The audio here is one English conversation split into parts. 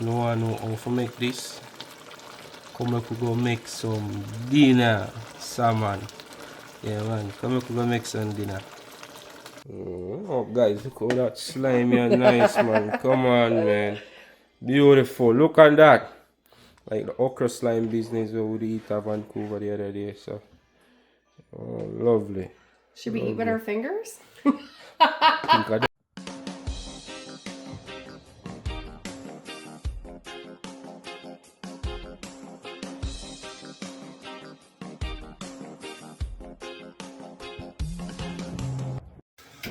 You know I know how to make this. Come up we go make some dinner salmon. Yeah man, come up we go make some dinner. Oh guys, look how that slimy and nice man. Come on man. Beautiful. Look at that. Like the okra slime business we would eat at Vancouver the other day. So oh, lovely. Should we eat with our fingers? Think of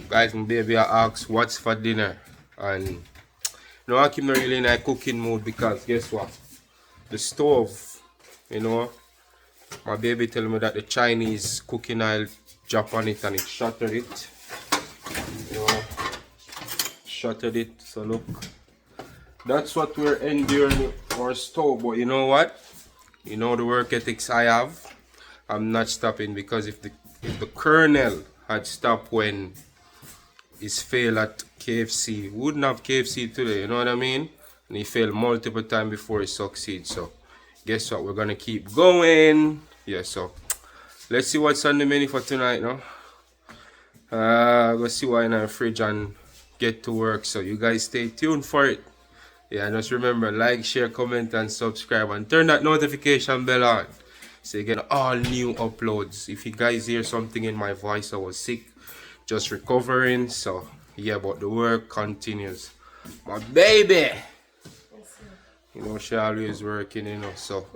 guys, my baby I asked what's for dinner, and you know I keep not really in a cooking mood because guess what? The stove, you know, my baby tell me that the Chinese cooking oil drop on it and it shattered it. You know, shattered it. So look, that's what we're enduring with our stove. But you know what? You know the work ethics I have. I'm not stopping because if the colonel had stopped when his fail at KFC, we wouldn't have KFC today, you know what I mean? And he failed multiple times before he succeeds. So guess what? We're gonna keep going. Yeah, so let's see what's on the menu for tonight now. Let's see what's in our fridge and get to work. So you guys stay tuned for it. Yeah, just remember, like, share, comment, and subscribe, and turn that notification bell on so you get all new uploads. If you guys hear something in my voice, I was sick, just recovering. So yeah, but the work continues. My baby, you know, she always working, you know, so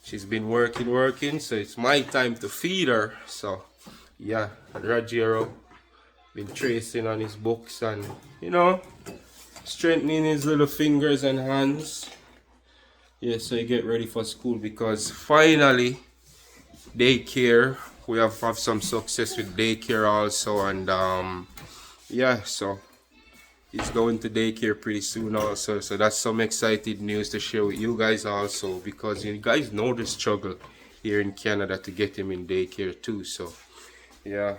she's been working, so it's my time to feed her. So yeah, and Rajero been tracing on his books and, you know, strengthening his little fingers and hands. Yeah, so you get ready for school because finally daycare, we have some success with daycare also, and yeah, so he's going to daycare pretty soon also, so that's some excited news to share with you guys also, because you guys know the struggle here in Canada to get him in daycare too. So yeah,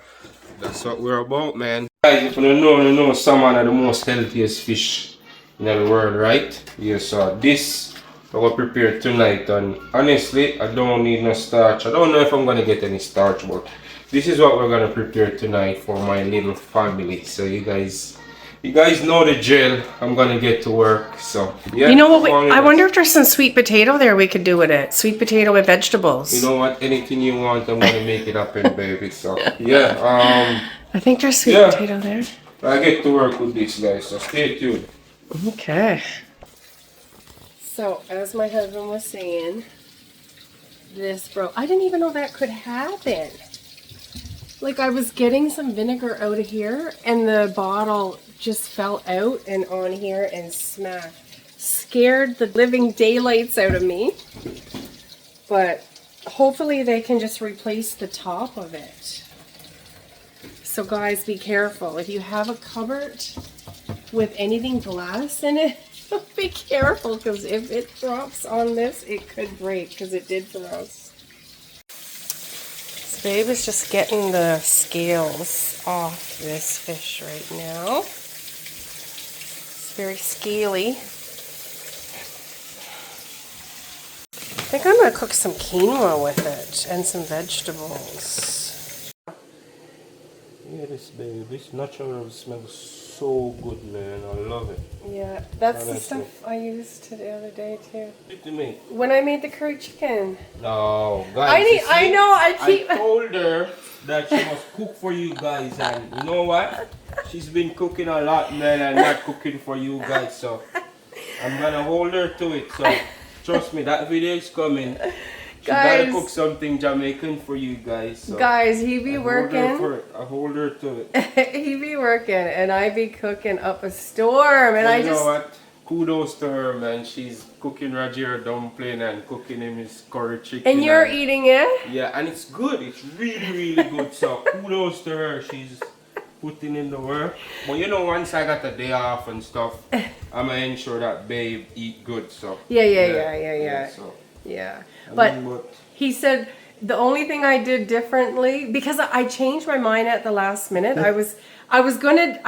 that's what we're about, man. Guys, if you don't know, you know salmon are the most healthiest fish in the world, right? Yeah, so this I'm gonna prepare tonight, and honestly I don't need no starch. I don't know if I'm gonna get any starch, but this is what we're gonna prepare tonight for my little family. So you guys know the drill. I'm gonna get to work. So yeah, You know what? I wonder if there's some sweet potato there we could do with it. Sweet potato with vegetables. You know what? Anything you want, I'm gonna make it happen, baby. So yeah, I think there's sweet potato there. I get to work with this, guys. So stay tuned. Okay. So as my husband was saying, this broke. I didn't even know that could happen. Like I was getting some vinegar out of here and the bottle just fell out and on here and smashed. Scared the living daylights out of me. But hopefully they can just replace the top of it. So guys, be careful. If you have a cupboard with anything glass in it, be careful, because if it drops on this, it could break, because it did for us. So Babe is just getting the scales off this fish right now. It's very scaly. I think I'm going to cook some quinoa with it and some vegetables. Yeah, this baby, this natural smells so good, man. I love it. Yeah, that's the stuff I used the other day too. What do you mean? When I made the curry chicken. No, guys. I told her that she must cook for you guys, and you know what? She's been cooking a lot, man, and not cooking for you guys. So I'm gonna hold her to it. So trust me, that video is coming. She gotta cook something Jamaican for you guys. So guys, he be working. I hold her to it. He be working, and I be cooking up a storm. And you know what? Kudos to her, man. She's cooking Rajero dumpling and cooking him his curry chicken. And you're eating it? Yeah, and it's good. It's really, really good. So kudos to her. She's putting in the work. But you know, once I got a day off and stuff, I'm gonna ensure that Babe eat good. So yeah. So. Yeah, but he said the only thing I did differently, because I changed my mind at the last minute. I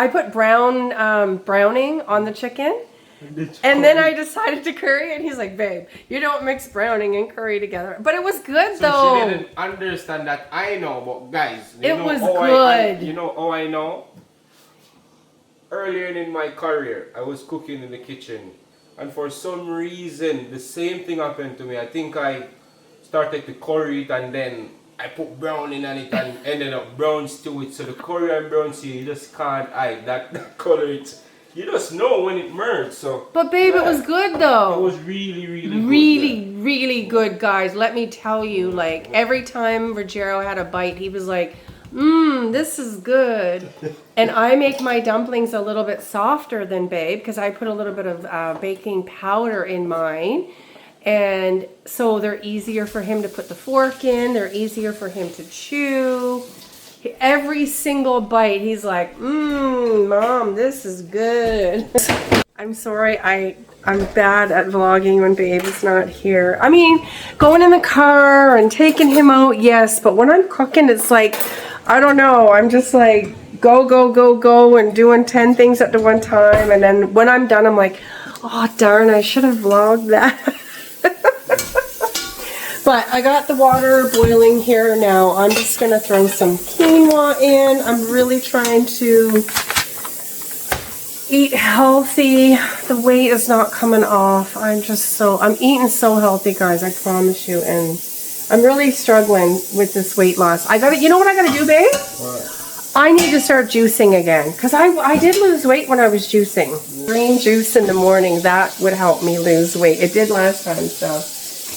put browning on the chicken, And then I decided to curry, and he's like, babe, you don't mix browning and curry together. But it was good, so though. she didn't understand that. I know, but guys, It was good. you know how I know? Earlier in my career, I was cooking in the kitchen, and for some reason, the same thing happened to me. I think I started to curry it, and then I put browning on it and ended up brown stew it. So the curry and brown stew, you just can't hide that color. You just know when it merged. So, but babe, it was good though. It was really, really good. Really good, guys. Let me tell you, like every time Rajero had a bite, he was like, this is good. And I make my dumplings a little bit softer than babe because I put a little bit of baking powder in mine. And so they're easier for him to put the fork in. They're easier for him to chew. Every single bite, he's like, Mom, this is good. I'm sorry, I'm bad at vlogging when babe is not here. I mean, going in the car and taking him out, yes. But when I'm cooking, it's like, I don't know. I'm just like, go, and doing 10 things at the one time. And then when I'm done, I'm like, oh, darn, I should have vlogged that. But I got the water boiling here now. I'm just going to throw some quinoa in. I'm really trying to eat healthy. The weight is not coming off. I'm eating so healthy, guys, I promise you. And I'm really struggling with this weight loss. You know what I got to do, babe? What? I need to start juicing again. Because I did lose weight when I was juicing. Green juice in the morning, that would help me lose weight. It did last time, so.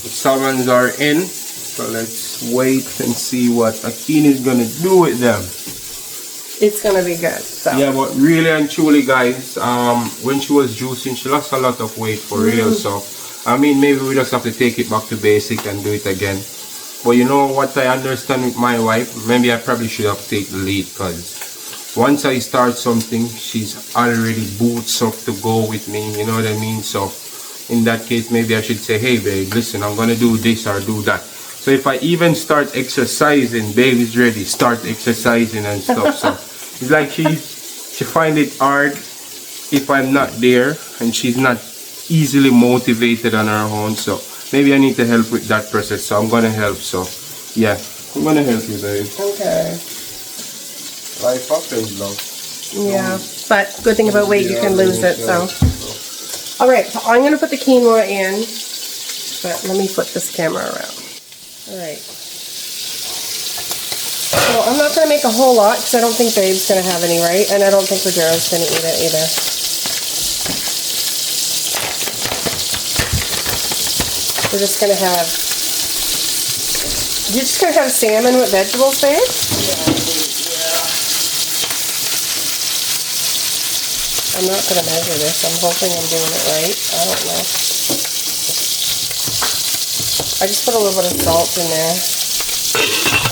The salmons are in, so let's wait and see what Akeen is gonna do with them. It's gonna be good. So. Yeah, but really and truly, guys, when she was juicing, she lost a lot of weight for real. So, I mean, maybe we just have to take it back to basic and do it again. But you know what I understand with my wife? Maybe I probably should have taken the lead, because once I start something, she's already boots up to go with me. You know what I mean? So. In that case, maybe I should say, hey babe, listen, I'm gonna do this or do that. So if I even start exercising, babe is ready, start exercising and stuff. So it's like she find it hard if I'm not there, and she's not easily motivated on her own. So maybe I need to help with that process. So I'm gonna help. So yeah, I'm gonna help you, babe. Okay. Life happens, love. Yeah, but good thing about weight, you can lose it. So. All right, so I'm going to put the quinoa in, but let me flip this camera around. All right. So I'm not going to make a whole lot because I don't think babe's going to have any, right? And I don't think Rajero's going to eat it either. We're just going to have, you're just going to have salmon with vegetables, babe? Yeah. I'm not going to measure this. I'm hoping I'm doing it right. I don't know. I just put a little bit of salt in there.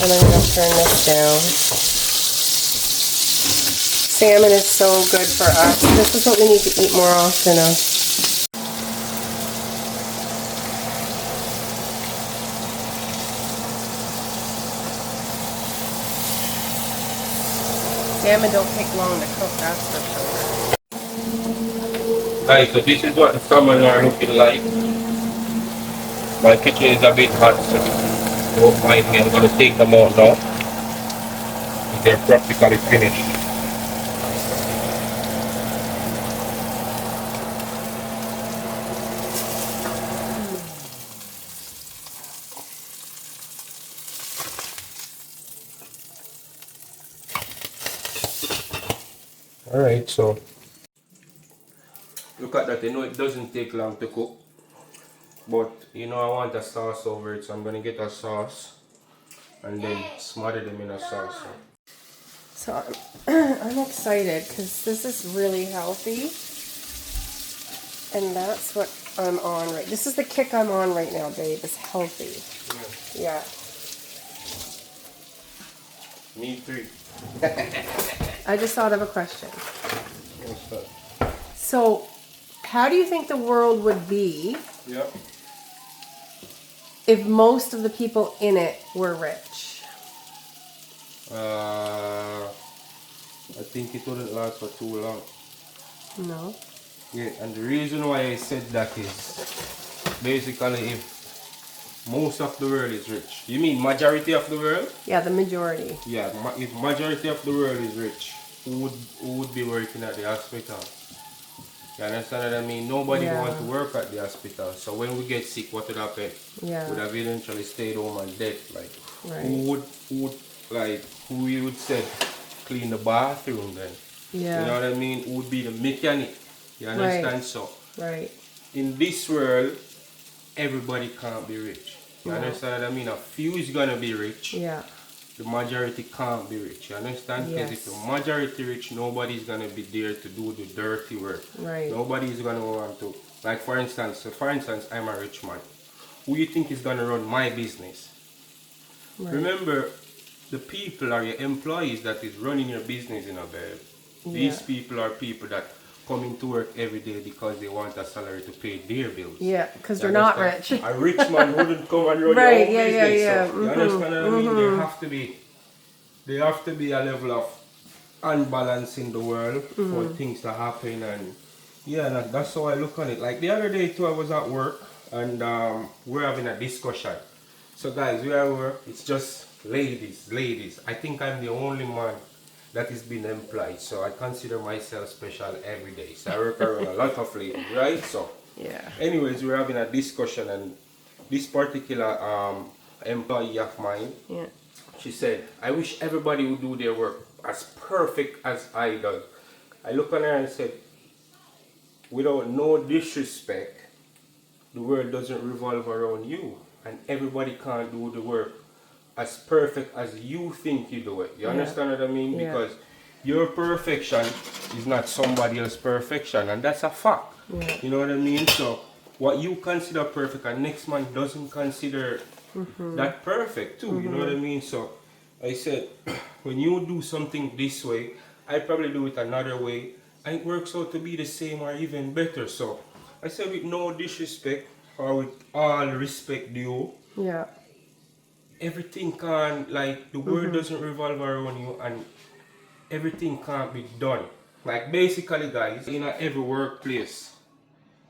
And I'm going to turn this down. Salmon is so good for us. This is what we need to eat more often of. Salmon don't take long to cook, that's for sure. Guys, so this is what the salmon are looking like. My kitchen is a bit hot, so don't mind me. I'm going to take them out now. They're practically finished. Alright, so look at that. You know it doesn't take long to cook, but you know I want a sauce over it, so I'm gonna get a sauce and then smother them in a sauce. So I'm excited because this is really healthy, and that's what I'm on right. This is the kick I'm on right now, babe. It's healthy. Yeah. Me too. I just thought of a question. What's that? So, how do you think the world would be if most of the people in it were rich? I think it wouldn't last for too long. No. Yeah, and the reason why I said that is basically if most of the world is rich. You mean majority of the world? Yeah, the majority. Yeah, if majority of the world is rich, who would be working at the hospital? You understand what I mean? Nobody want Yeah. to work at the hospital. So when we get sick, what would happen? Yeah. Would have eventually stayed home and dead. Like Right. who you would say clean the bathroom then? Yeah. You know what I mean? Who would be the mechanic? You understand? Right. So Right. in this world, everybody can't be rich. You understand what I mean? A few is gonna be rich. Yeah. The majority can't be rich. You understand? Because if the majority rich, nobody's gonna be there to do the dirty work. Right. Nobody's gonna want to. Like for instance, I'm a rich man. Who you think is gonna run my business? Right. Remember, the people are your employees that is running your business in a bed. These people are people that come into work every day because they want a salary to pay their bills. Yeah, because You they're not understand? rich. A rich man wouldn't come and run Right, your own yeah, yeah, business. yeah. So, you understand what I mean? There have to be a level of unbalance in the world for things to happen, and yeah, that's how I look on it. Like the other day too, I was at work and we're having a discussion. So guys, we are work. It's just ladies. I think I'm the only man that is being employed, so I consider myself special every day. So I work around a lot of ladies, right? So Yeah. anyways, we're having a discussion, and this particular employee of mine, Yeah. she said, I wish everybody would do their work as perfect as I do. I look at her and said, without no disrespect, the world doesn't revolve around you, and everybody can't do the work as perfect as you think you do it. You understand what I mean? Yeah. Because your perfection is not somebody else's perfection, and that's a fact. Yeah. You know what I mean? So what you consider perfect, and next man doesn't consider that perfect too. You know what I mean? So I said, when you do something this way, I probably do it another way, and it works out to be the same or even better. So I said, with no disrespect or with all respect due, Yeah. everything can, like, the world doesn't revolve around you, and everything can't be done. Like basically guys, in every workplace,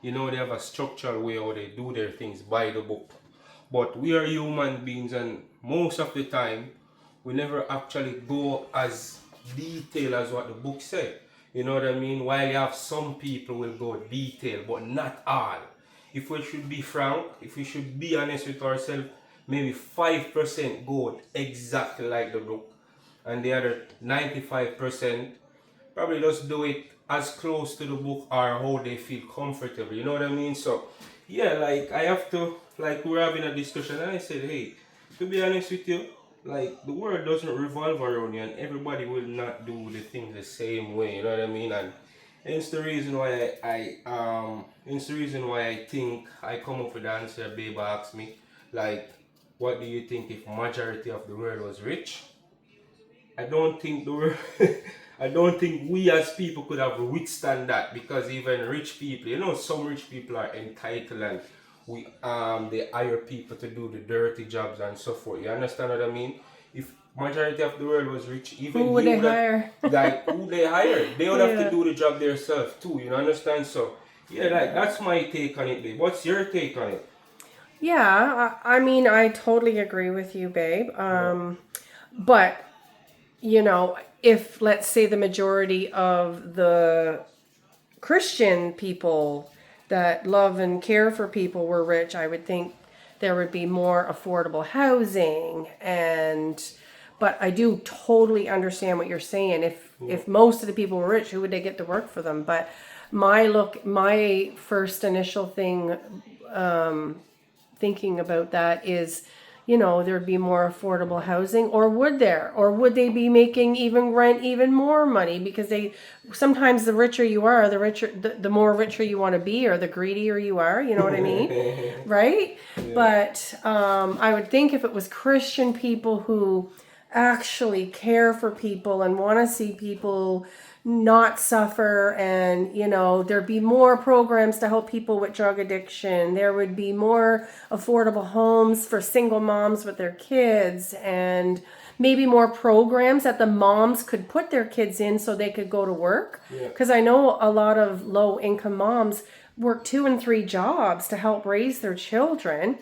you know, they have a structural way how they do their things by the book. But we are human beings, and most of the time we never actually go as detailed as what the book said. You know what I mean? While you have some people will go detail, but not all. If we should be frank, if we should be honest with ourselves, maybe 5% go exactly like the book, and the other 95% probably just do it as close to the book or how they feel comfortable. You know what I mean? So yeah, like I have to, like we're having a discussion, and I said, hey, to be honest with you, like the world doesn't revolve around you, and everybody will not do the things the same way. You know what I mean? And it's the reason why it's the reason why I think I come up with the answer babe asked me, like, what do you think if majority of the world was rich? I don't think the world I don't think we as people could have withstand that, because even rich people, you know, some rich people are entitled, and they hire people to do the dirty jobs and so forth. You understand what I mean? If majority of the world was rich, even Who would they hire? like who they hire, they would have to do the job themselves too. You understand? So yeah, like that's my take on it, babe. What's your take on it? Yeah, I mean, I totally agree with you, babe. But, you know, if let's say the majority of the Christian people that love and care for people were rich, I would think there would be more affordable housing. But I do totally understand what you're saying. If most of the people were rich, who would they get to work for them? But my first initial thing, thinking about that is, you know, there'd be more affordable housing, or would there? Or would they be making even rent even more money? Because sometimes the richer you are, the more richer you want to be, or the greedier you are, you know what I mean? Right? Yeah. But I would think if it was Christian people who actually care for people and want to see people not suffer, and you know, there'd be more programs to help people with drug addiction. There would be more affordable homes for single moms with their kids, and maybe more programs that the moms could put their kids in so they could go to work. Yeah. Because I know a lot of low income moms work 2 and 3 jobs to help raise their children.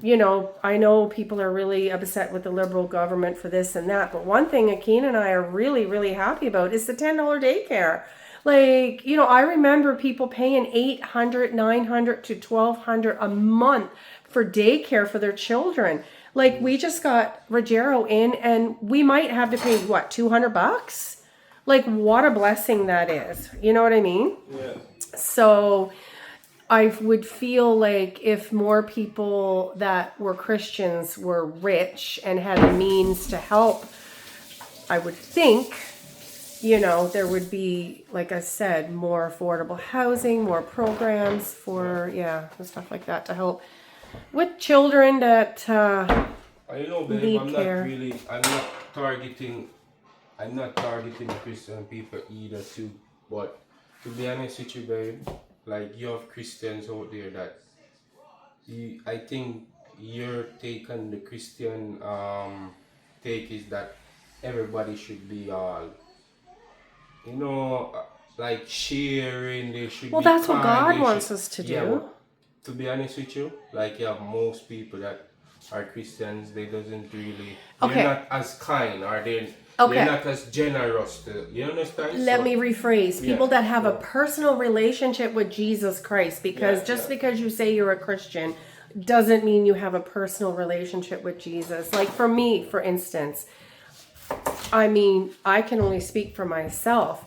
You know, I know people are really upset with the liberal government for this and that, but one thing Akeen and I are really, really happy about is the $10 daycare. Like, you know, I remember people paying $800, $900 to $1,200 a month for daycare for their children. Like, we just got Rajero in, and we might have to pay what, $200? Like, what a blessing that is. You know what I mean? Yeah. So I would feel like if more people that were Christians were rich and had the means to help, I would think, you know, there would be, like I said, more affordable housing, more programs for, and stuff like that to help with children that I know, babe, need I'm care. I'm not targeting Christian people either too, but to be honest with you, babe, like, you have Christians out there that I think your take on the Christian take is that everybody should be all, you know, like sharing, they should Well, be that's what kind, God wants us to yeah, do. but to be honest with you, like, you have most people that are Christians, they doesn't really, they're not as kind, or they're not as generous to, you understand? Let me rephrase. People that have a personal relationship with Jesus Christ, because because you say you're a Christian doesn't mean you have a personal relationship with Jesus. Like, for me, for instance, I mean, I can only speak for myself.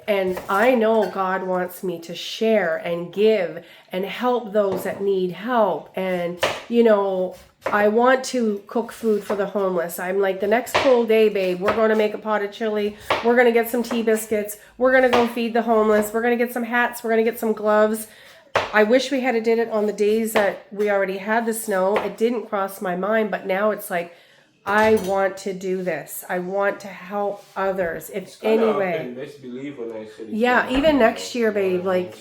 And I know God wants me to share and give and help those that need help. And, you know, I want to cook food for the homeless. I'm like, the next cold day, babe, we're going to make a pot of chili. We're going to get some tea biscuits. We're going to go feed the homeless. We're going to get some hats. We're going to get some gloves. I wish we had did it on the days that we already had the snow. It didn't cross my mind, but now it's like, I want to do this. I want to help others. If anyway. Yeah, even next year, babe. Like,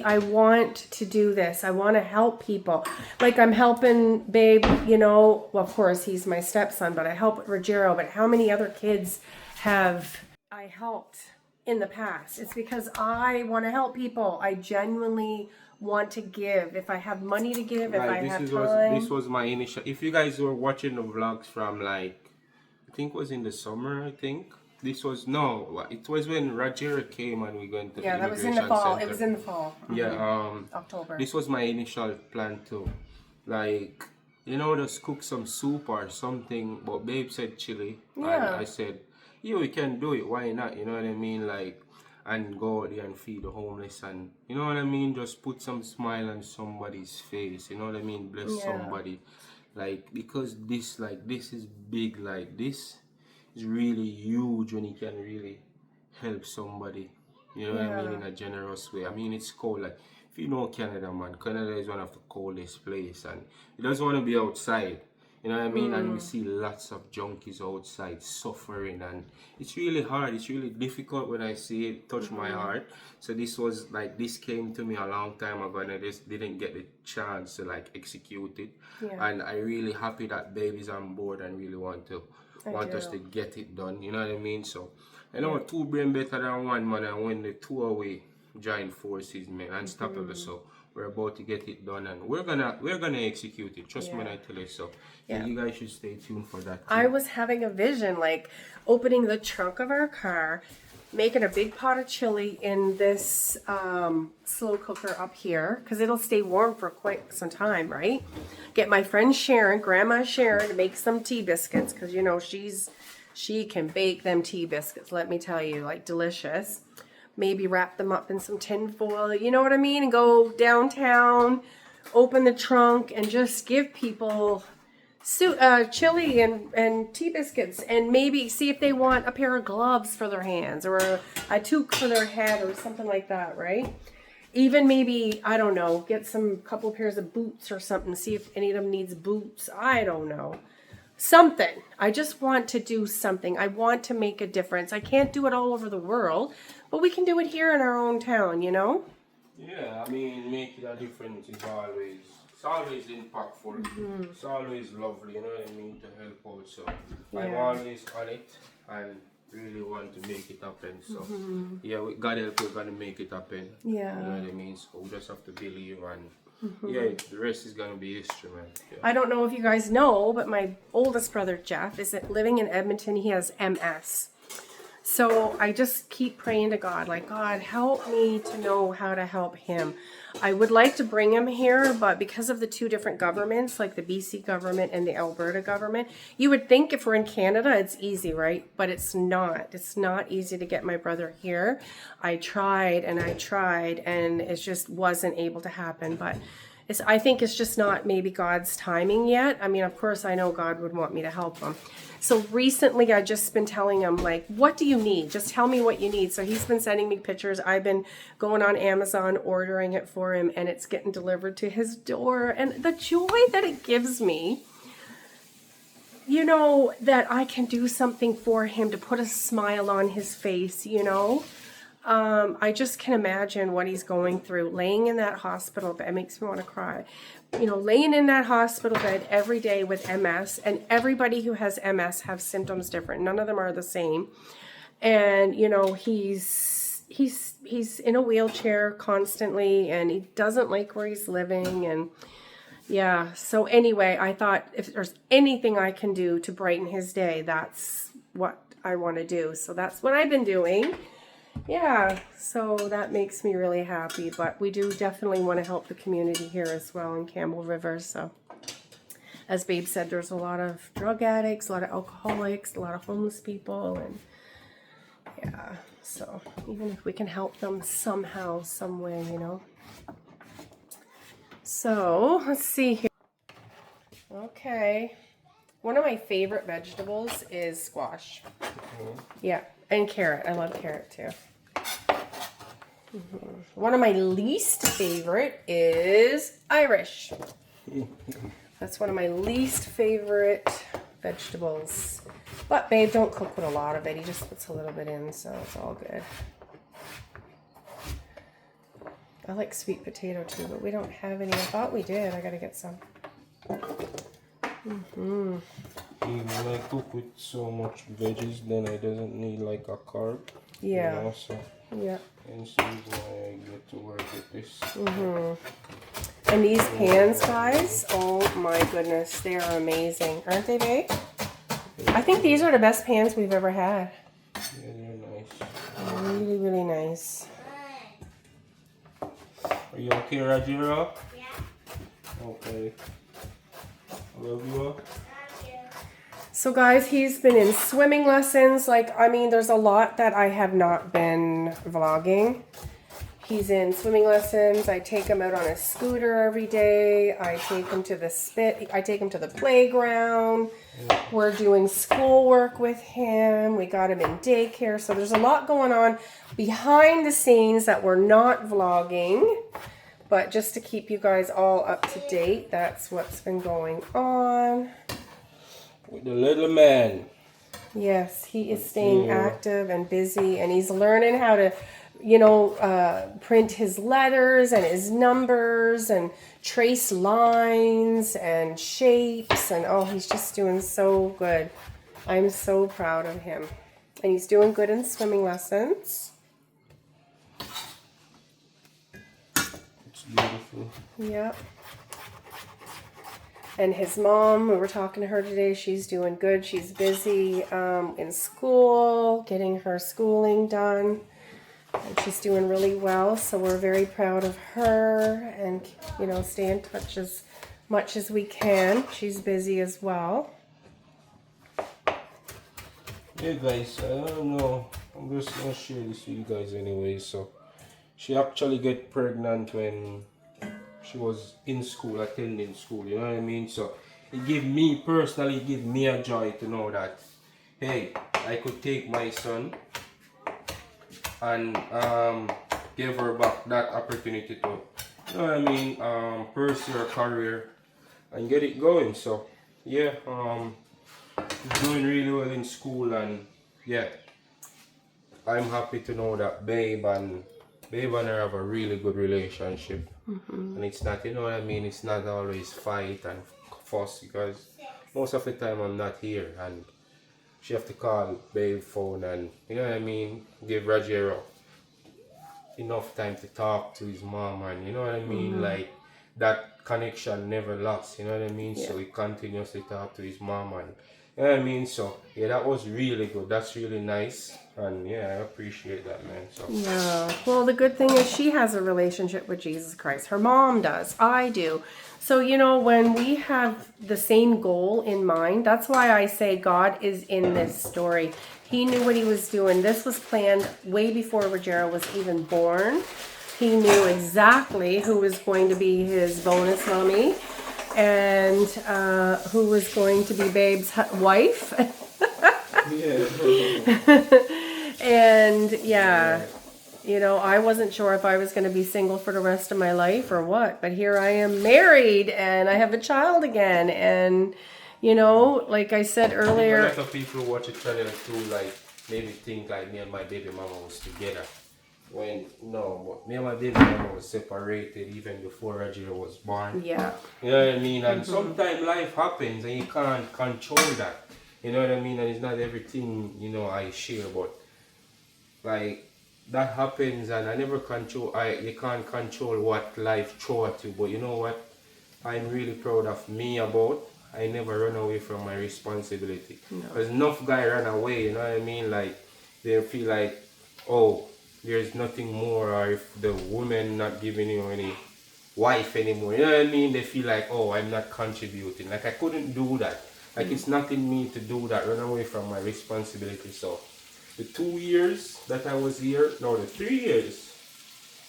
I want to do this. I want to help people. Like, I'm helping, babe, you know, well, of course, he's my stepson, but I help Rajero. But how many other kids have I helped in the past? It's because I want to help people. I genuinely want to give. If I have money to give, if I have time. This was my initial. If you guys were watching the vlogs from, like, I think it was in the summer, I think. This was, no, it was when Rajero came and we went to the that was in the immigration fall. center. It was in the fall. Yeah, October. this was my initial plan too. Like, you know, just cook some soup or something. But babe said chili. Yeah. And I said, yeah, we can do it. Why not? You know what I mean? Like, and go out there and feed the homeless, and you know what I mean, just put some smile on somebody's face, you know what I mean, bless somebody, like, because this is big, like, this is really huge when you can really help somebody, you know what I mean, in a generous way. I mean, it's cold, like, if you know Canada, man, Canada is one of the coldest places, and you doesn't want to be outside. You know what I mean? And we see lots of junkies outside suffering, and it's really hard. It's really difficult when I see it touch my heart. So this came to me a long time ago, and I just didn't get the chance to, like, execute it. And I'm really happy that baby's on board and really want us to get it done. You know what I mean? So I know two brain better than one, man, and when the two away join forces, man, unstoppable. So we're about to get it done, and we're gonna execute it. Trust me when I tell you so. Yeah. You guys should stay tuned for that too. I was having a vision, like, opening the trunk of our car, making a big pot of chili in this slow cooker up here, because it'll stay warm for quite some time, right? Get my friend Sharon, Grandma Sharon, to make some tea biscuits, because, you know, she can bake them tea biscuits, let me tell you, like, delicious. Maybe wrap them up in some tin foil, you know what I mean? And go downtown, open the trunk, and just give people chili and tea biscuits, and maybe see if they want a pair of gloves for their hands, or a toque for their head, or something like that, right? Even maybe, I don't know, get some couple pairs of boots or something, see if any of them needs boots. I don't know. Something. I just want to do something. I want to make a difference. I can't do it all over the world, but we can do it here in our own town, you know? Yeah, I mean, making a difference is always impactful. It's always lovely, you know what I mean, to help out. So I'm Yeah. always on it and really want to make it happen. So yeah, with God help, we're gonna make it happen. Yeah. You know what I mean? So we just have to believe and yeah, the rest is gonna be history, man. Yeah. I don't know if you guys know, but my oldest brother Jeff is living in Edmonton. He has MS. So I just keep praying to God, like, God, help me to know how to help him. I would like to bring him here, but because of the two different governments, like the BC government and the Alberta government, you would think if we're in Canada, it's easy, right? But it's not. It's not easy to get my brother here. I tried, and it just wasn't able to happen. But I think it's just not maybe God's timing yet. I mean, of course, I know God would want me to help him. So recently, I've just been telling him, like, what do you need? Just tell me what you need. So he's been sending me pictures. I've been going on Amazon, ordering it for him, and it's getting delivered to his door. And the joy that it gives me, you know, that I can do something for him to put a smile on his face, you know. I just can imagine what he's going through, laying in that hospital bed. It makes me want to cry. You know, laying in that hospital bed every day with MS, and everybody who has MS have symptoms different. None of them are the same. And, you know, he's in a wheelchair constantly, and he doesn't like where he's living. And yeah, so anyway, I thought if there's anything I can do to brighten his day, that's what I want to do. So that's what I've been doing. Yeah, so that makes me really happy, but we do definitely want to help the community here as well in Campbell River. So as Babe said, there's a lot of drug addicts, a lot of alcoholics, a lot of homeless people, and yeah, so even if we can help them somehow, some way, you know. So let's see here. Okay, one of my favorite vegetables is squash. Yeah, and carrot. I love carrot too. One of my least favorite is Irish. That's one of my least favorite vegetables. But Babe, don't cook with a lot of it. He just puts a little bit in, so it's all good. I like sweet potato too, but we don't have any. I thought we did. I gotta get some. Even when I cook with so much veggies, then I doesn't need like a carb. Yeah. You know, so Yeah. and so I get to work with this. And these pans, guys, oh my goodness, they are amazing. Aren't they, Babe? I think these are the best pans we've ever had. Yeah, they're nice. Really, really nice. Are you okay, Rajero? Yeah. Okay. I love you. So guys, he's been in swimming lessons. Like, I mean, there's a lot that I have not been vlogging. He's in swimming lessons. I take him out on a scooter every day. I take him to I take him to the playground. We're doing schoolwork with him. We got him in daycare. So there's a lot going on behind the scenes that we're not vlogging. But just to keep you guys all up to date, that's what's been going on. With the little man. Yes, he is staying active and busy, and he's learning how to, you know, print his letters and his numbers and trace lines and shapes, and oh, he's just doing so good. I'm so proud of him. And he's doing good in swimming lessons. It's beautiful. Yep. And his mom, we were talking to her today, she's doing good. She's busy in school, getting her schooling done. And she's doing really well, so we're very proud of her and, you know, stay in touch as much as we can. She's busy as well. Yeah, guys, I don't know. I'm just going to share this with you guys anyway. So, she actually got pregnant when she was in school, attending school, you know what I mean? So it gave me a joy to know that, hey, I could take my son and give her back that opportunity to, you know what I mean, pursue her career and get it going. So yeah, she's doing really well in school, and yeah, I'm happy to know that Babe and Babe and her have a really good relationship. And it's not, you know what I mean, it's not always fight and fuss because most of the time I'm not here and she have to call Babe phone and, you know what I mean, give Rajero enough time to talk to his mom and, you know what I mean, like that connection never lost, you know what I mean, so he continuously talk to his mom and, you know what I mean, so yeah, that was really good, that's really nice and yeah, I appreciate that, man. So Yeah. Well, the good thing is she has a relationship with Jesus Christ. Her mom does. I do. So, you know, when we have the same goal in mind, that's why I say God is in this story. He knew what he was doing. This was planned way before Rajero was even born. He knew exactly who was going to be his bonus mommy and who was going to be Babe's wife. And yeah, you know, I wasn't sure if I was going to be single for the rest of my life or what, but here I am married and I have a child again. And, you know, like I said a earlier, lot of people watch the channel too, like maybe think like me and my baby mama was together. When no, but me and my baby mama was separated even before Rajero was born. yeah, You know what I mean? And sometimes life happens and you can't control that. You know what I mean? And it's not everything, you know, I share, but like that happens and I never control you can't control what life throw at you, but you know what? I'm really proud of me about I never run away from my responsibility. Because enough guy run away, you know what I mean? Like they feel like, oh, there's nothing more, or if the woman not giving you any wife anymore, you know what I mean? They feel like, oh, I'm not contributing. Like I couldn't do that. Like it's not in me to do that, run away from my responsibility. So the 2 years that I was here, no, the 3 years.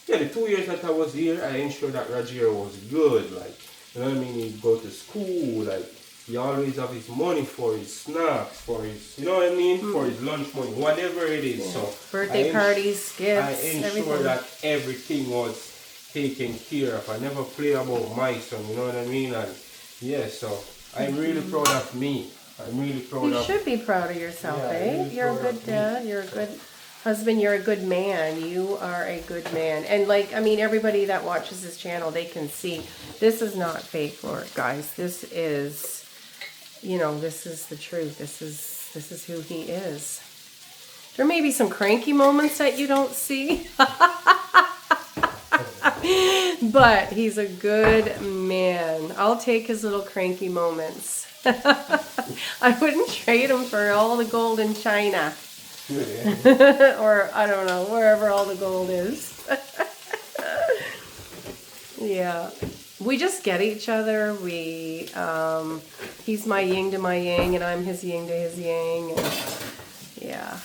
Yeah, the 2 years that I was here, I ensured that Rajero was good. Like, you know what I mean? He'd go to school, like, he always have his money for his snacks, for his, you know what I mean? For his lunch money, whatever it is. So birthday parties, gifts, I ensured everything. that everything was taken care of. I never play about my son, you know what I mean? And yeah, so I'm really proud of me. I'm really proud You of. should be proud of yourself, Yeah, eh? really You're a proud good of me. dad. You're a good husband. You're a good man. You are a good man. And like, I mean, everybody that watches this channel, they can see this is not fake work, guys. This is, you know, this is the truth. This is who he is. There may be some cranky moments that you don't see. But he's a good man. I'll take his little cranky moments. I wouldn't trade him for all the gold in China. Or, I don't know, wherever all the gold is. Yeah. We just get each other. He's my yin to my yang, and I'm his yin to his yang. And, yeah.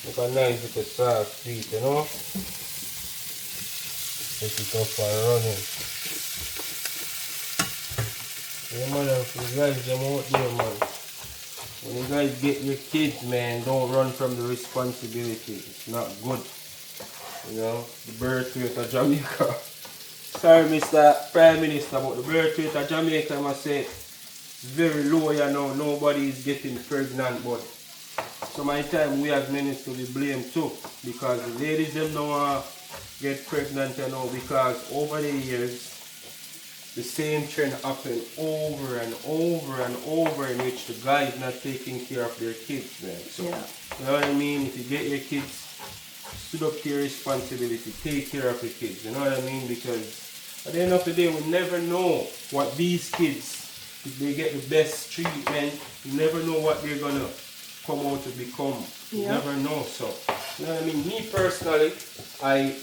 Look how nice with the sauce sweet, you know? Take it up and running. Yeah, man, for the guys them out there, man. When you guys get your kids, man, don't run from the responsibility. It's not good. You know, the birth rate of Jamaica. Sorry, Mr. Prime Minister, but the birth rate of Jamaica, I must say, it's very low, you know. Nobody is getting pregnant, but so my time we as men is to be blamed too, because the ladies them don't get pregnant, you know, because over the years the same trend happened over and over and over, in which the guys not taking care of their kids, man. So Yeah. you know what I mean? If you get your kids, stood up to your responsibility, take care of your kids, you know what I mean? Because at the end of the day, we never know what these kids, if they get the best treatment, you never know what they're gonna come out to become. You Yeah. never know. So you know what I mean? Me personally, I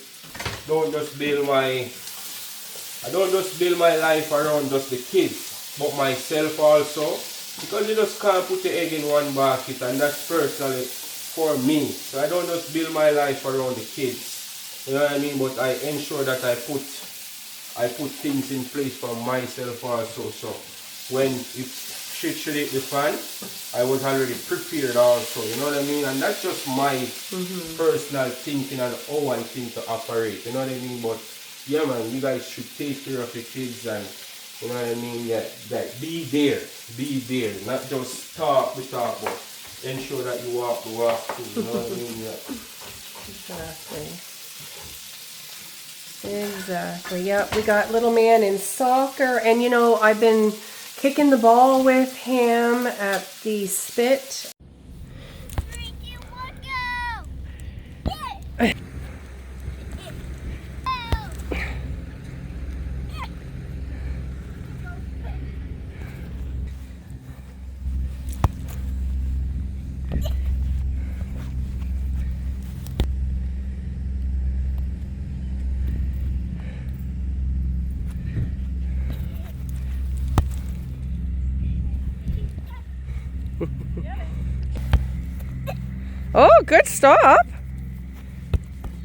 don't just build my life around just the kids, but myself also, because you just can't put the egg in one basket, and that's personally for me. So I don't just build my life around the kids, you know what I mean, but I ensure that I put things in place for myself also. So when if shit should hit the fan, I was already prepared also, you know what I mean? And that's just my personal thinking and how I think to operate, you know what I mean? But yeah, man, you guys should take care of your kids, and you know what I mean? Yeah, that be there, not just talk the talk, but ensure that you walk the walk too, you know what I mean? Yeah. Exactly. Yep, we got little man in soccer, and you know, I've been kicking the ball with him at the spit. Oh, good stop.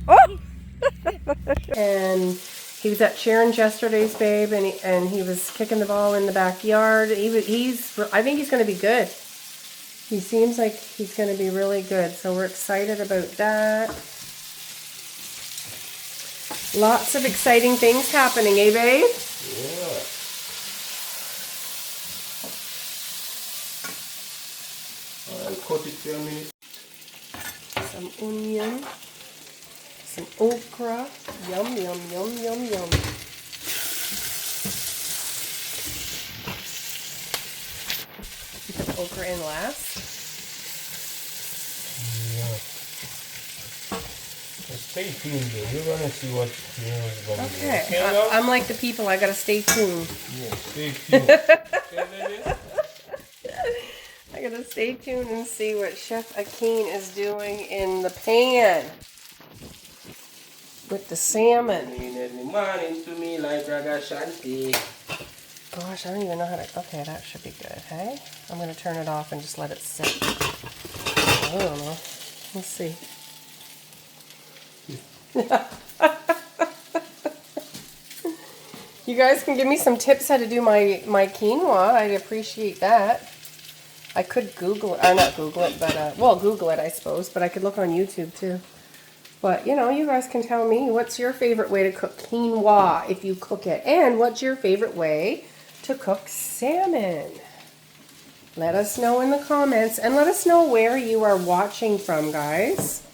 Oh. And he was at Sharon's yesterday's, babe, and he was kicking the ball in the backyard. I think he's going to be good. He seems like he's going to be really good, so we're excited about that. Lots of exciting things happening, eh, babe? Yeah. I'll cut it for a minute. Some onion, some okra. Yum, yum, yum, yum, yum. You put the okra in last. Yeah. Stay tuned though. You're gonna see what is going to do. Okay. I'm like the people. I gotta stay tuned. Yeah, stay tuned. I gotta stay tuned and see what Chef Akeen is doing in the pan with the salmon. Morning to me like Raga Shanti. Gosh, I don't even know how to. Okay, that should be good. Hey, I'm gonna turn it off and just let it sit. I don't know. Let's see. You guys can give me some tips how to do my quinoa. I'd appreciate that. I could Google it, or not Google it, but, well, Google it, I suppose, but I could look on YouTube, too. But, you know, you guys can tell me, what's your favorite way to cook quinoa, if you cook it? And what's your favorite way to cook salmon? Let us know in the comments, and let us know where you are watching from, guys.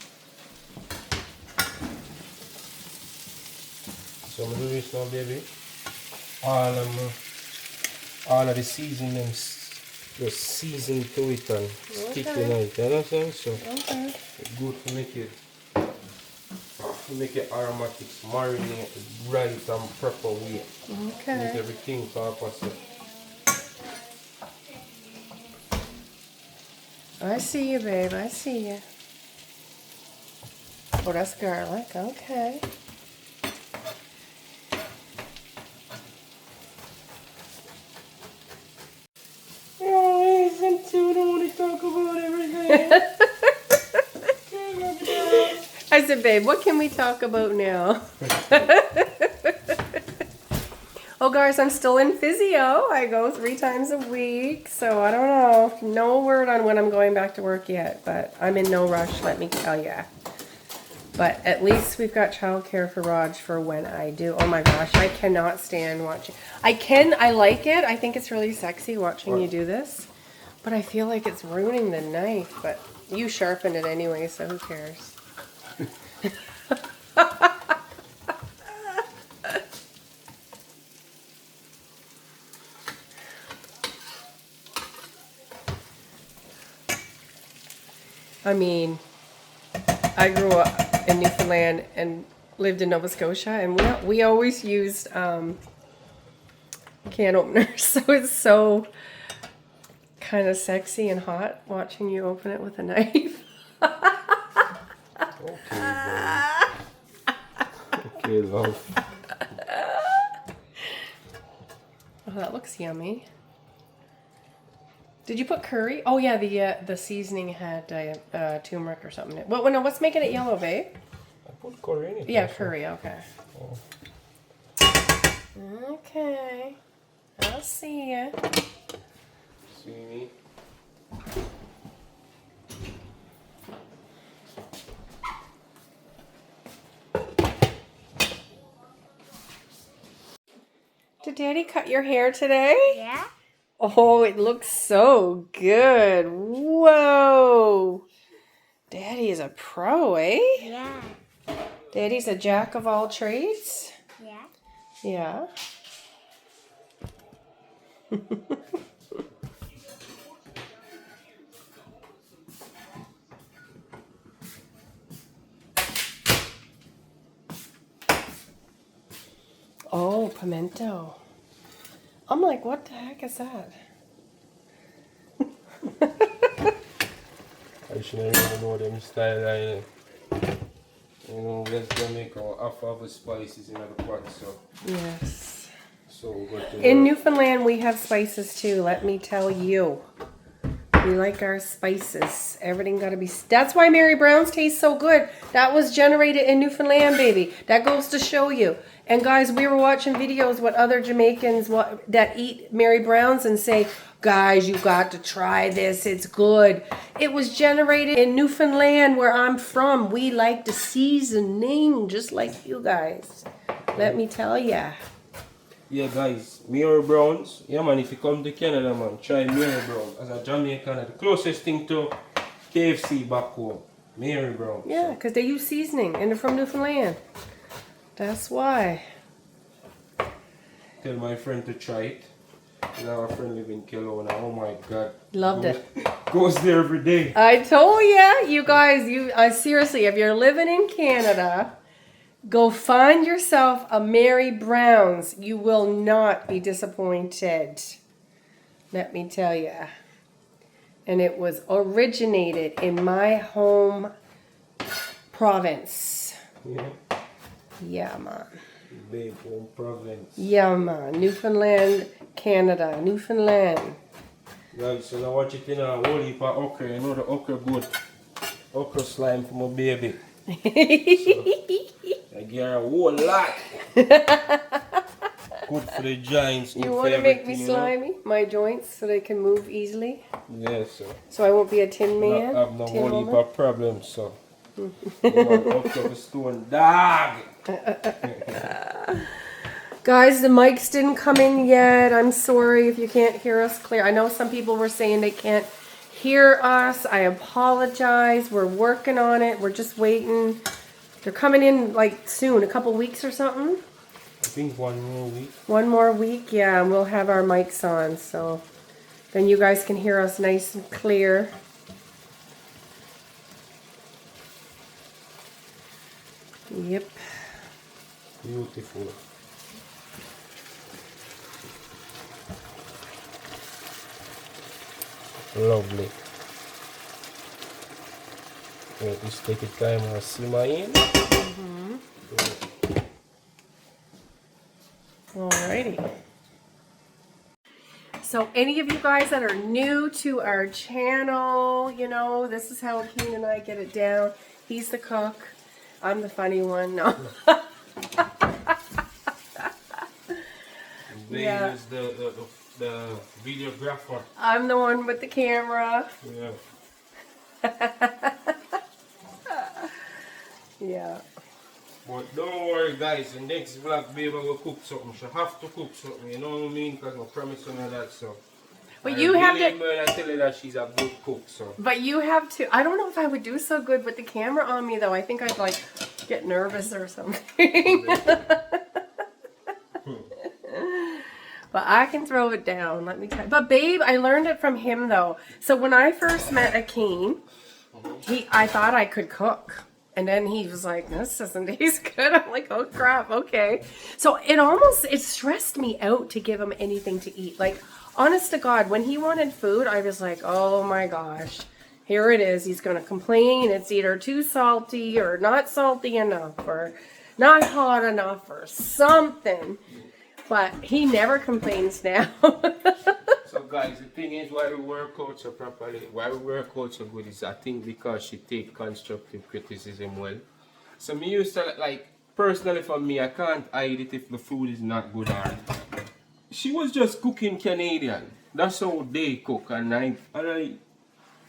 So I'm gonna do this now, baby. All of the seasonings. Just season to it and stick in it, you know what I'm saying? So it's good to make it aromatics marinate right and proper way. Okay. Make everything proper. I see you, babe. I see you. Oh, that's garlic. Okay. I said, babe, what can we talk about now? Oh, guys, I'm still in physio. I go 3 times a week, so I don't know. No word on when I'm going back to work yet, but I'm in no rush, let me tell you. But at least we've got childcare for Raj for when I do. Oh my gosh, I cannot stand watching. I like it. I think it's really sexy watching you do this. But I feel like it's ruining the knife. But you sharpened it anyway, so who cares? I mean, I grew up in Newfoundland and lived in Nova Scotia, and we always used can openers, so it's so kind of sexy and hot watching you open it with a knife. Okay, love. Oh, that looks yummy. Did you put curry? Oh yeah, the seasoning had turmeric or something. Well, no, what's making it yellow, babe? I put curry in it. Yeah, curry. Okay. Oh. Okay. I'll see ya. See me? Did Daddy cut your hair today? Yeah. Oh, it looks so good. Wow. Whoa! Daddy is a pro, eh? Yeah. Daddy's a jack of all trades? Yeah. Yeah. Oh, pimento. I'm like, what the heck is that? I shouldn't even know them style. You know, let's go make our half of the spices in the pot, so. Yes. So we're going to In Newfoundland, we have spices too, let me tell you. We like our spices. Everything gotta be... That's why Mary Brown's taste so good. That was generated in Newfoundland, baby. That goes to show you. And guys, we were watching videos what other Jamaicans that eat Mary Brown's and say, guys, you got to try this. It's good. It was generated in Newfoundland, where I'm from. We like the seasoning, just like you guys. Let me tell ya. Yeah, guys, Mary Brown's. Yeah, man, if you come to Canada, man, try Mary Brown's. As a Jamaican, the closest thing to KFC back home. Mary Brown's. Yeah, because they use seasoning and they're from Newfoundland. That's why. Tell my friend to try it. You know, our friend live in Kelowna. Oh my God. Loved it. Goes there every day. I told ya, you guys, seriously, if you're living in Canada, go find yourself a Mary Brown's. You will not be disappointed. Let me tell ya. And it was originated in my home province. Yeah. Yeah, man. Babe, home province. Yeah, man. Newfoundland, Canada. Newfoundland. Guys, so now watch it in a whole heap of okra. You know the okra good. Okra slime for my baby. So, I get her a whole lot. Good for the joints. You want to make me slimy? My joints so they can move easily? Yes, sir. So I won't be a tin man? I have no tin whole heap woman? of problems, so. You want okra for stone dog. Guys, the mics didn't come in yet. I'm sorry if you can't hear us clear. I know some people were saying they can't hear us. I apologize. We're working on it. We're just waiting. They're coming in like soon, a couple weeks or something. I think 1 more week. 1 more week, yeah, and we'll have our mics on. So then you guys can hear us nice and clear. Yep. Beautiful. Lovely. Yeah, just take your time and simmer in. Alrighty. So any of you guys that are new to our channel, you know, this is how Akeen and I get it down. He's the cook. I'm the funny one. No. Yeah. Is the videographer. I'm the one with the camera. Yeah. Yeah. But don't worry, guys. The next vlog, baby will cook something. She have to cook something. You know what I mean? Because I promise her that. So. But you have to. I tell her that she's a good cook. So. But you have to. I don't know if I would do so good with the camera on me though. I think I'd like get nervous or something. But I can throw it down. Let me tell you. But babe, I learned it from him though. So when I first met Akeen, I thought I could cook. And then he was like, this doesn't taste good. I'm like, oh crap, okay. So it stressed me out to give him anything to eat. Like, honest to God, when he wanted food, I was like, oh my gosh, here it is. He's going to complain. It's either too salty or not salty enough or not hot enough or something. But he never complains now. So guys, the thing is why we work out so properly, why we work out so good is I think because she take constructive criticism well. So me used to like, personally for me, I can't hide it if the food is not good or she was just cooking Canadian. That's how they cook and I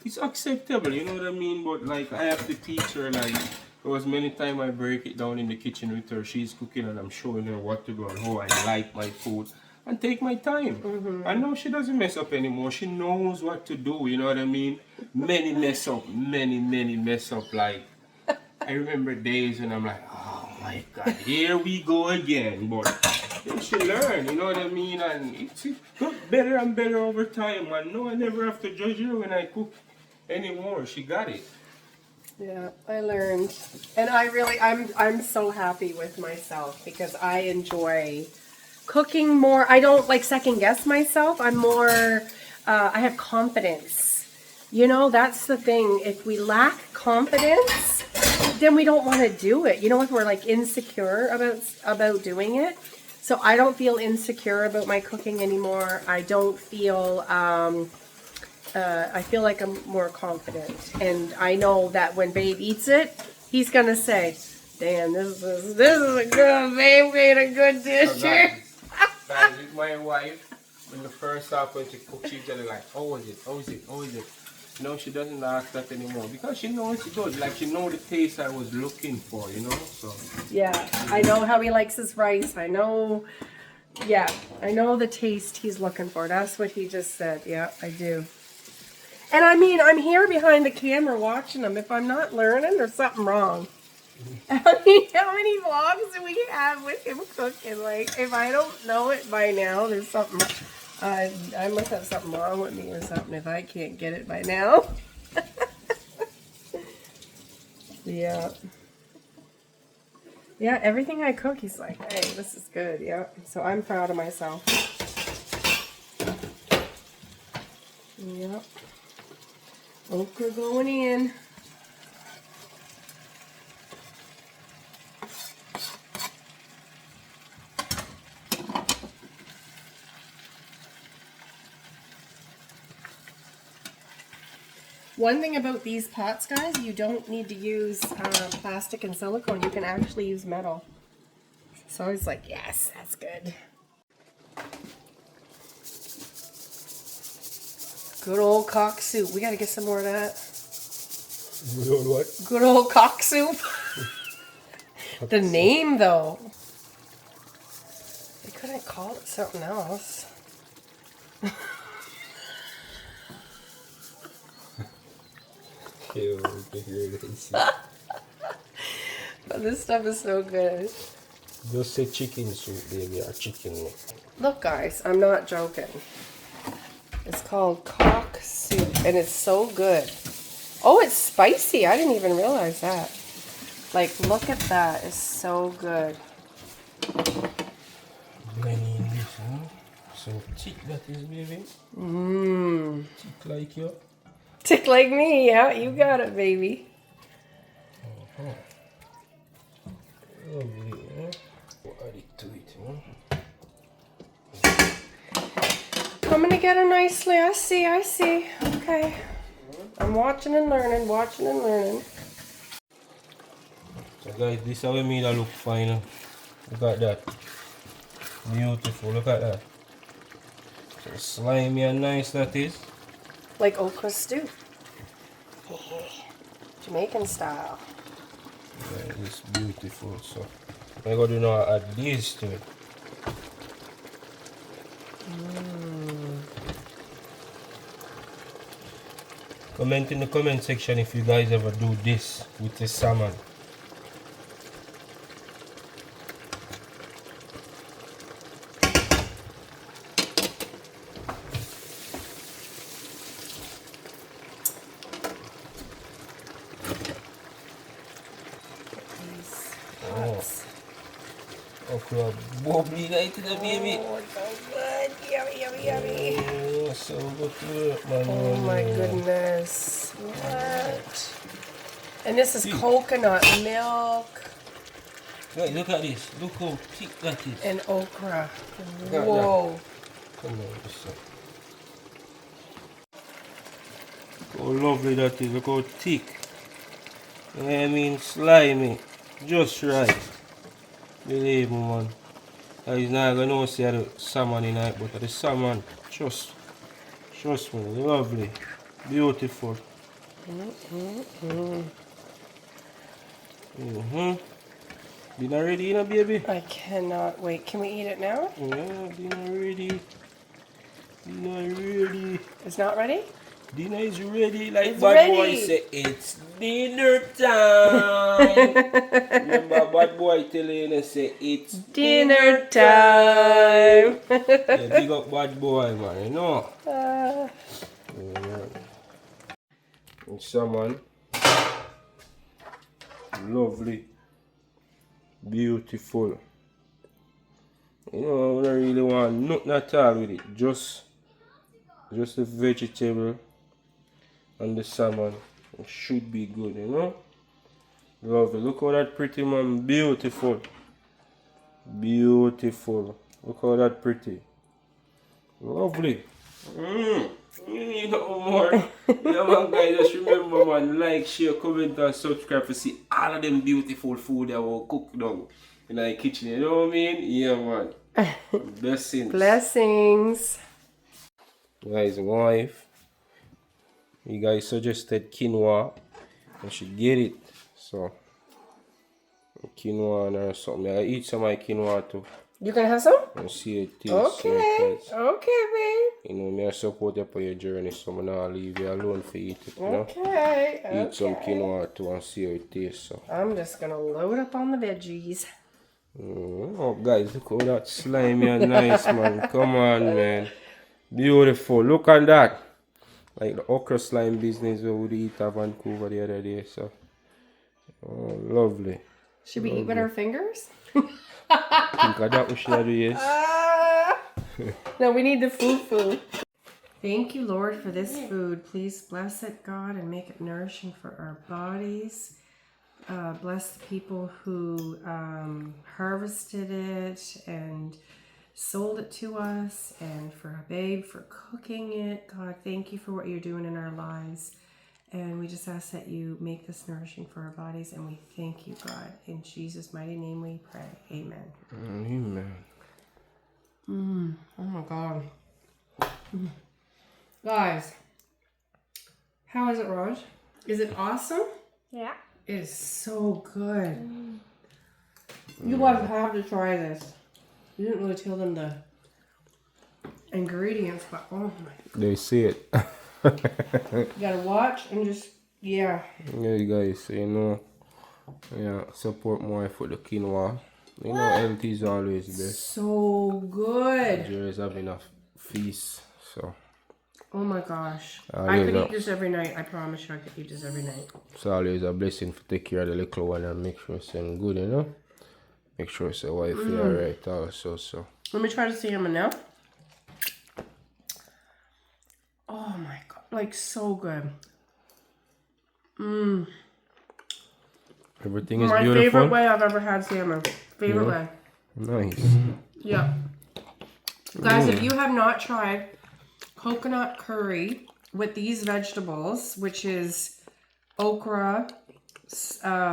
it's acceptable, you know what I mean? But like I have to teach her like there was many times I break it down in the kitchen with her. She's cooking and I'm showing her what to do and how I like my food. and take my time. I know she doesn't mess up anymore. She knows what to do, you know what I mean? Many mess up, many mess up. Like, I remember days when I'm like, oh my God, here we go again. But then she learned, you know what I mean? And it's got better and better over time. And no, I never have to judge her when I cook anymore. She got it. Yeah, I learned. And I'm so happy with myself because I enjoy cooking more. I don't like second guess myself. I'm more, I have confidence. You know, that's the thing. If we lack confidence, then we don't want to do it. You know, if we're like insecure about doing it. So I don't feel insecure about my cooking anymore. I don't feel, I feel like I'm more confident. And I know that when Babe eats it, he's going to say, damn, this is a good, Babe made a good dish here. Guys, with my wife, when the first off when she cook, she's just like, how is it? How is it? How is it? No, she doesn't ask that anymore because she knows it's good. Like, she knows the taste I was looking for, you know? So Yeah, I know how he likes his rice. I know, yeah, I know the taste he's looking for. That's what he just said. Yeah, I do. And I mean, I'm here behind the camera watching him. If I'm not learning, there's something wrong. I mean, how many vlogs do we have with him cooking? Like, if I don't know it by now, there's something. I must have something wrong with me or something if I can't get it by now. Yeah. Yeah, everything I cook, he's like, hey, this is good. Yeah. So I'm proud of myself. Yep. Okra going in. One thing about these pots, guys, you don't need to use plastic and silicone. You can actually use metal. So I was like, yes, that's good. Good old cock soup. We got to get some more of that. good old what? Good old cock soup. The name, though. They couldn't call it something else. But this stuff is so good. Just say chicken soup, baby, or chicken. Look, guys, I'm not joking. It's called cock soup, and it's so good. Oh, it's spicy. I didn't even realize that. Like, look at that. It's so good. Blending this, huh? So thick that is, baby. Thick like you. Tick like me, yeah. You got it, baby. Lovely, huh? Add it to it, huh? Coming together nicely. I see. Okay. I'm watching and learning, So guys, this is how we made it look fine. Look at that. Beautiful, look at that. So slimy and nice that is. Like okra stew. Jamaican style. Yeah, it's beautiful. So I'm going to now add this to it. Comment in the comment section if you guys ever do this with the salmon. Okra bubbly like that, baby. Oh, it's so good. Yummy. Oh, so good to it, man. Oh my goodness. What? And this is coconut milk Right, look at this. Look how thick that is. and okra. Look at Whoa. Come on, this up. Look how lovely that is. Look how thick. I mean, slimy. Just right. Believe me, man. He's not gonna see the salmon in it, but the salmon, trust me, lovely, beautiful. Dinner ready, you know, baby? I cannot wait. Can we eat it now? Yeah, dinner ready. Dinner ready. It's not ready? Dinner is ready. Like It's bad boy ready. say, it's dinner time. Remember bad boy telling you say, it's Dinner time. Yeah, big up bad boy, man, you know. Yeah. And salmon. Lovely. Beautiful. You know, I don't really want nothing at all with it. Just the vegetable and the salmon. It should be good, you know. Lovely. Look how that pretty, man. Beautiful. Beautiful. Look how that pretty. Lovely. You know more. Yeah, man, guys, just remember, man, like, share, comment, and subscribe to see all of them beautiful food that will cook down in the kitchen. You know what I mean? Yeah, man. Blessings. Blessings. Guys, wife, you guys suggested quinoa. I should get it. So, quinoa and something. I eat some of my quinoa too. You gonna have some? And see it tastes. Okay. Okay, babe. You know, me I support you for your journey, so I'm not leave you alone for eat it. You know? Okay. Eat some quinoa too and see how it tastes. So. I'm just gonna load up on the veggies. Oh, guys, look how that slimy and nice, man. Come on, man. Beautiful. Look at that. Like the okra slime business we would eat at Vancouver the other day. So, oh, lovely. Should we eat with our fingers? Think of that we should do, yes. No, we need the food. Thank you, Lord, for this food. Please bless it, God, and make it nourishing for our bodies. Bless the people who harvested it and sold it to us, and for our babe for cooking it. God, thank you for what you're doing in our lives. And we just ask that you make this nourishing for our bodies, and we thank you, God. In Jesus' mighty name we pray. Amen. Amen. Oh my God. Guys, how is it, Raj? Is it awesome? Yeah. It is so good. You guys have to try this. You didn't really tell them the ingredients, but oh my. They see it. You gotta watch and just, yeah. Yeah, you guys, you know, yeah, support more for the quinoa. You know, health is always best. So good. Jerry's have enough feast, so. Oh my gosh. I Always could a- eat this every night. I promise you I could eat this every night. It's always a blessing to take care of the little one and make sure it's good, you know. Make sure it's a wife alright also, so. Let me try to salmon now. Oh my God. Like so good. Everything is My beautiful. favorite way I've ever had salmon. Favorite way. Nice. Yeah. Guys, if you have not tried coconut curry with these vegetables, which is okra,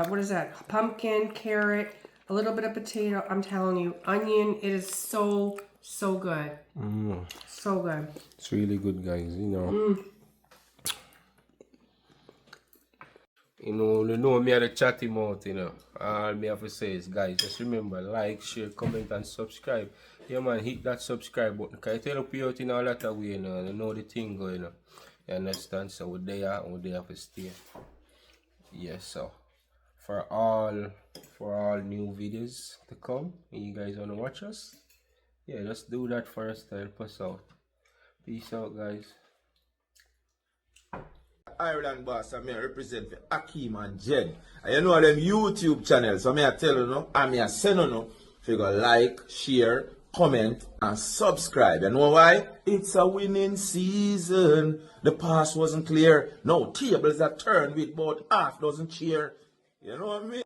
what is that? Pumpkin, carrot, a little bit of potato. I'm telling you, onion. It is so, so good. So good. It's really good, guys, you know. You know me at the chatty mouth, you know. All me have to say is, guys, just remember, like, share, comment, and subscribe. Yeah, man, hit that subscribe button. Can you tell you out in all that way, you know the thing going on. You understand? So we're there and we're there to stay. Yes, so for all new videos to come, and you guys wanna watch us, yeah, just do that for us to help us out. Peace out, guys. Ireland boss, I may represent for Akeen and Jenn. And you know them YouTube channels, so I tell you no, I may send you no, if you go like, share, comment, and subscribe. You know why? It's a winning season. The past wasn't clear. No tables are turned with about half dozen cheer. You know what I mean?